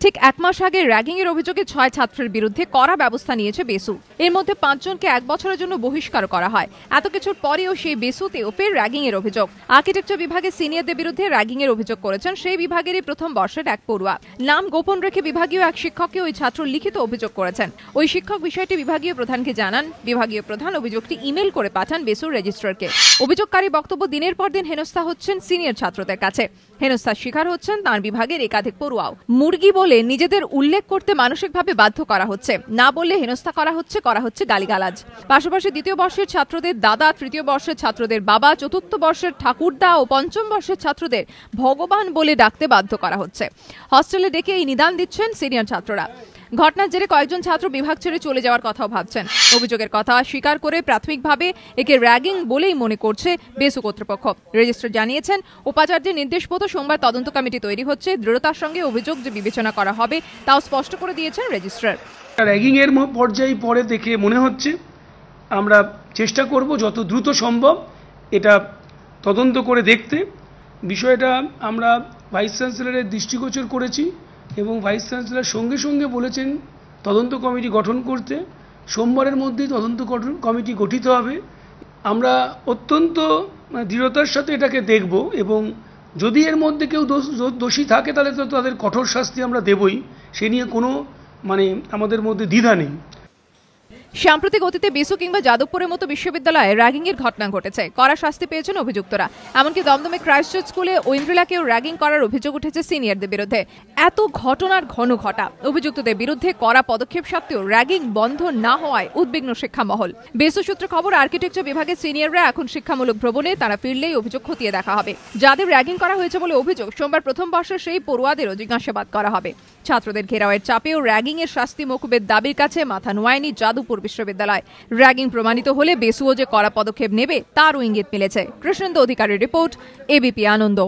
ঠিক এক মাস আগে র্যাগিং এর অভিযোগে 6 ছাত্রের বিরুদ্ধে কড়া ব্যবস্থা নিয়েছে বেসু। এর মধ্যে 5 জনকে 1 বছরের জন্য বহিষ্কার করা হয়। এত কিছুর পরেও সেই বেসুতেও ফের র্যাগিং এর অভিযোগ। আর্কিটেকচার বিভাগে সিনিয়রদের বিরুদ্ধে র্যাগিং এর অভিযোগ করেছেন সেই বিভাগেরই প্রথম বর্ষের এক পড়ুয়া। নাম গোপন রেখে বিভাগীয় এক শিক্ষককে ওই ছাত্র লিখিত অভিযোগ করেছেন। ওই শিক্ষক বিষয়টি বিভাগীয় প্রধানকে জানান। বিভাগীয় প্রধান অভিযোগটি ইমেল করে পাঠান বেসুর রেজিস্ট্রারকে। অভিযোগকারী বক্তব্য দিনের পর দিন হেনস্থা হচ্ছেন সিনিয়র ছাত্রদের কাছে। হেনস্থার শিকার হচ্ছেন তাঁর বিভাগের একাধিক পড়ুয়াও। মুরগি বলে নিজেদের উল্লেখ করতে মানসিকভাবে বাধ্য করা হচ্ছে, না বললে হেনস্থা করা হচ্ছে গালিগালাজ। পাশাপাশি দ্বিতীয় বর্ষের ছাত্রদের দাদা, তৃতীয় বর্ষের ছাত্রদের বাবা, চতুর্থ বর্ষের ঠাকুরদা ও পঞ্চম বর্ষের ছাত্রদের ভগবান বলে ডাকতে বাধ্য করা হচ্ছে। হস্টেলে ডেকে এই নিদান দিচ্ছেন সিনিয়র ছাত্ররা। ঘটনার জেরে কয়েকজন ছাত্র বিভাগ ছেড়ে চলে যাওয়ার কথাও ভাবছেন। অভিযোগের কথা স্বীকার করে প্রাথমিকভাবে একে র্যাগিং বলেই মনে করছে বেসু কর্তৃপক্ষ। রেজিস্ট্রার জানিয়েছেন, উপাচার্যের নির্দেশ মতো সোমবার তদন্ত কমিটি তৈরি হচ্ছে। দৃঢ়তার সঙ্গে অভিযোগ যে বিবেচনা করা হবে তাও স্পষ্ট করে দিয়েছেন রেজিস্ট্রার। র্যাগিং এর পর্যায়ে পরে দেখে মনে হচ্ছে আমরা চেষ্টা করব যত দ্রুত সম্ভব এটা তদন্ত করে দেখতে। বিষয়টা আমরা ভাইস চ্যান্সেলরের দৃষ্টিগোচর করেছি এবং ভাইস চ্যান্সেলর সঙ্গে সঙ্গে বলেছেন তদন্ত কমিটি গঠন করতে। সোমবারের মধ্যেই তদন্ত কমিটি গঠিত হবে। আমরা অত্যন্ত দৃঢ়তার সাথে এটাকে দেখব এবং যদি এর মধ্যে কেউ দোষী থাকে তাহলে তো তাদের কঠোর শাস্তি আমরা দেবই। সে নিয়ে কোনো আমাদের মধ্যে দ্বিধা নেই। সাম্প্রতিক অতীতে বেসু কিংবা যাদবপুরের মতো বিশ্ববিদ্যালয়ে র্যাগিং এর ঘটনা ঘটেছে। কড়া শাস্তি পেয়েছেন অভিযুক্তরা। এমনকি দমদমে ক্রাইস্টচার্চ স্কুলে ঐন্দ্রিলাকেও র্যাগিং করার অভিযোগ উঠেছে সিনিয়রদের বিরুদ্ধে। এত ঘটনার ঘন ঘটা অভিযুক্তদের বিরুদ্ধে কড়া পদক্ষেপ সত্ত্বেও র্যাগিং বন্ধ না হওয়ায় উদ্বিগ্ন শিক্ষা মহল। বেসু সূত্রে খবর, আর্কিটেকচার বিভাগের সিনিয়ররা এখন শিক্ষামূলক ভ্রমণে, তারা ফিরলেই অভিযোগ খতিয়ে দেখা হবে। যাদের র্যাগিং করা হয়েছে বলে অভিযোগ, সোমবার প্রথম বর্ষের সেই পড়ুয়াদেরও জিজ্ঞাসাবাদ করা হবে। ছাত্রদের ঘেরাওয়ের চাপেও র্যাগিং এর শাস্তি মকুবের দাবির কাছে মাথা নোয়ায়নি যাদবপুর বিশ্ববিদ্যালয়। র্যাগিং প্রমাণিত হলে বেসুও যে কড়া পদক্ষেপ নেবে তারও ইঙ্গিত মিলেছে। কৃষ্ণেন্দু অধিকারীর রিপোর্ট, এবিপি আনন্দ।